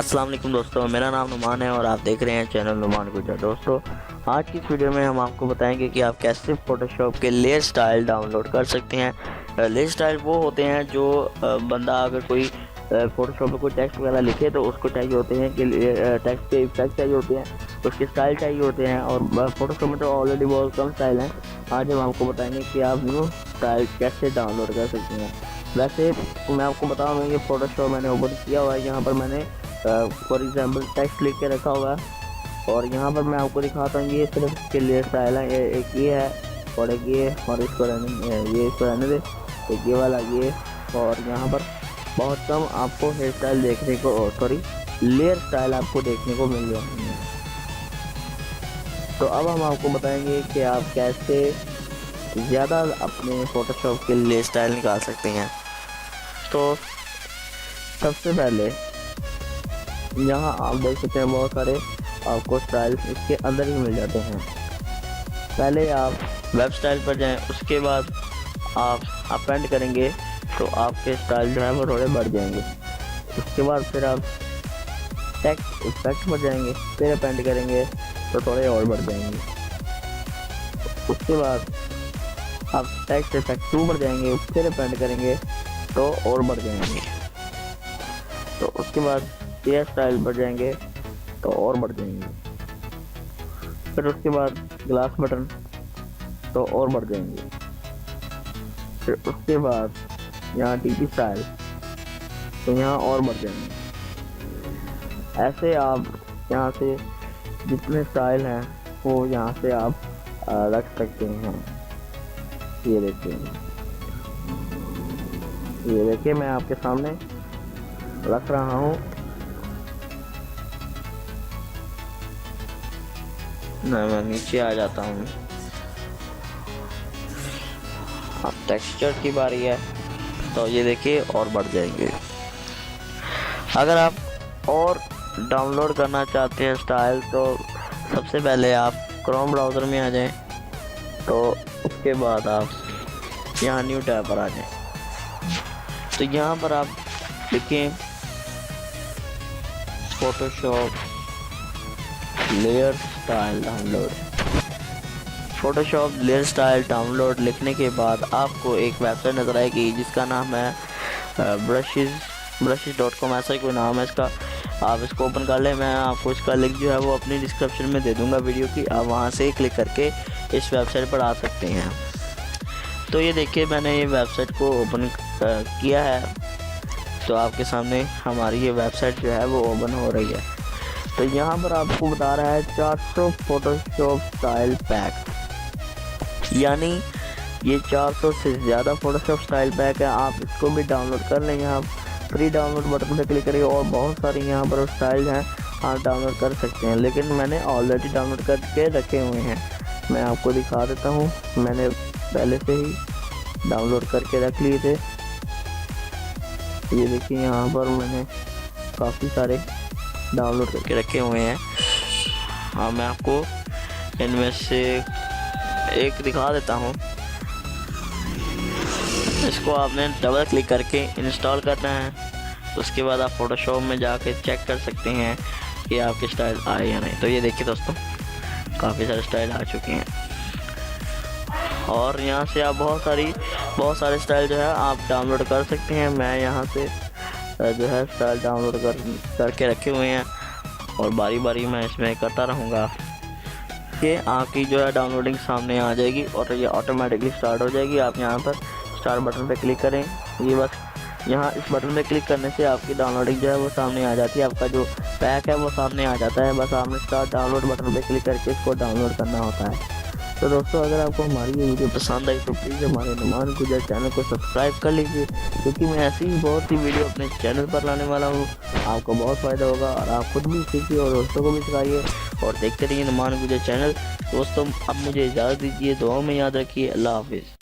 अस्सलाम वालेकुम दोस्तों, मेरा नाम नुमान है और आप देख रहे हैं चैनल नुमान गुजर। दोस्तों, आज की इस वीडियो में हम आपको बताएंगे कि आप कैसे फ़ोटोशॉप के लेयर स्टाइल डाउनलोड कर सकते हैं। लेयर स्टाइल वो होते हैं जो बंदा अगर कोई फ़ोटोशॉप में कोई टेक्स्ट वगैरह लिखे तो उसको चाहिए होते हैं कि टेक्स्ट के इफेक्ट चाहिए होते हैं, उसके स्टाइल चाहिए होते हैं। और फ़ोटोशॉप में तो ऑलरेडी बहुत कम स्टाइल हैं। आज हम आपको बताएंगे कि आप न्यू स्टाइल कैसे डाउनलोड कर सकते हैं। वैसे मैं आपको बता दूँ कि फ़ोटोशॉप मैंने ओपन किया हुआ है। यहाँ पर मैंने फॉर एग्जांपल टेक्स्ट लिख के रखा हुआ है और यहाँ पर मैं आपको दिखाता हूँ। ये सिर्फ इसके लिए स्टाइल है, एक ये है और एक ये, और इसको रहने दे, एक ये वाला ये। और यहाँ पर बहुत कम आपको हेयर स्टाइल देखने को, लेयर स्टाइल आपको देखने को मिल जाएंगे। तो अब हम आपको बताएंगे कि आप कैसे ज़्यादा अपने फ़ोटोशॉप के लेयर स्टाइल निकाल सकते हैं। तो सबसे पहले यहाँ आप देख सकते हैं बहुत सारे आपको स्टाइल इसके अंदर ही मिल जाते हैं। पहले आप वेब स्टाइल पर जाएं, उसके बाद आप अपेंड करेंगे तो आपके स्टाइल जो है वो थोड़े बढ़ जाएंगे। उसके बाद फिर आप टेक्स्ट इफेक्ट पर जाएंगे, फिर अपेंड करेंगे तो थोड़े और बढ़ जाएंगे। उसके बाद आप टेक्स्ट इफेक्ट 2 पर जाएंगे, फिर अपेंड करेंगे तो और बढ़ जाएंगे। तो उसके बाद हेयर स्टाइल पर जाएंगे तो और बढ़ जाएंगे। फिर उसके बाद ग्लास बटन तो और बढ़ जाएंगे। फिर उसके बाद यहाँ टीपी स्टाइल तो यहाँ और बढ़ जाएंगे। ऐसे आप यहाँ से जितने स्टाइल हैं वो यहाँ से आप रख सकते हैं। ये देखिए मैं आपके सामने रख रहा हूँ। मैं नीचे आ जाता हूँ। अब टेक्सचर की बारी है तो ये देखिए और बढ़ जाएंगे। अगर आप और डाउनलोड करना चाहते हैं स्टाइल तो सबसे पहले आप क्रोम ब्राउज़र में आ जाएं, तो उसके बाद आप यहाँ न्यू टैब पर आ जाएं। तो यहाँ पर आप लिखें Photoshop layer style download. Photoshop layer style download लिखने के बाद आपको एक वेबसाइट नज़र आएगी जिसका नाम है brushes.com, ऐसा ही कोई नाम है इसका। आप इसको ओपन कर लें। मैं आपको इसका लिंक जो है वो अपनी डिस्क्रिप्शन में दे दूंगा वीडियो की। आप वहां से क्लिक करके इस वेबसाइट पर आ सकते हैं। तो ये देखिए मैंने ये वेबसाइट को ओपन किया है, तो आपके सामने हमारी ये वेबसाइट जो है वो ओपन हो रही है। तो यहाँ पर आपको बता रहा है 400 फ़ोटोशॉप स्टाइल पैक, यानी ये 400 से ज़्यादा फ़ोटोशॉप स्टाइल पैक है। आप इसको भी डाउनलोड कर लें। यहाँ फ्री डाउनलोड बटन पर क्लिक करिए और बहुत सारी यहाँ पर स्टाइल हैं, आप डाउनलोड कर सकते हैं। लेकिन मैंने ऑलरेडी डाउनलोड करके रखे हुए हैं, मैं आपको दिखा देता हूँ। मैंने पहले से ही डाउनलोड करके रख लिए थे। ये देखिए यहाँ पर मैंने काफ़ी सारे डाउनलोड करके रखे हुए हैं। हाँ, मैं आपको इनमें से एक दिखा देता हूँ। इसको आपने डबल क्लिक करके इंस्टॉल करना है। उसके बाद आप फ़ोटोशॉप में जाके चेक कर सकते हैं कि आपके स्टाइल आए या नहीं। तो ये देखिए दोस्तों, काफ़ी सारे स्टाइल आ चुके हैं और यहाँ से आप बहुत सारे स्टाइल जो है आप डाउनलोड कर सकते हैं। मैं यहाँ से जो है स्टाइल डाउनलोड करके रखे हुए हैं और बारी बारी मैं इसमें करता रहूँगा कि आपकी जो है डाउनलोडिंग सामने आ जाएगी और ये ऑटोमेटिकली स्टार्ट हो जाएगी। आप यहाँ पर स्टार्ट बटन पे क्लिक करें। ये बस यहाँ इस बटन पे क्लिक करने से आपकी डाउनलोडिंग जो है वो सामने आ जाती है। आपका जो पैक है वो सामने आ जाता है। बस आपने स्टार्ट डाउनलोड बटन पे क्लिक करके इसको डाउनलोड करना होता है। तो दोस्तों, अगर आपको हमारी ये वीडियो पसंद आई तो प्लीज़ हमारे नुमान गुजर चैनल को सब्सक्राइब कर लीजिए, क्योंकि मैं ऐसी ही बहुत सी वीडियो अपने चैनल पर लाने वाला हूँ। आपको बहुत फ़ायदा होगा और आप खुद भी सीखिए और दोस्तों को भी सिखाइए और देखते रहिए नुमान गुजर चैनल। दोस्तों, अब मुझे इजाज़त दीजिए, दुआओं में याद रखिए। अल्लाह हाफिज़।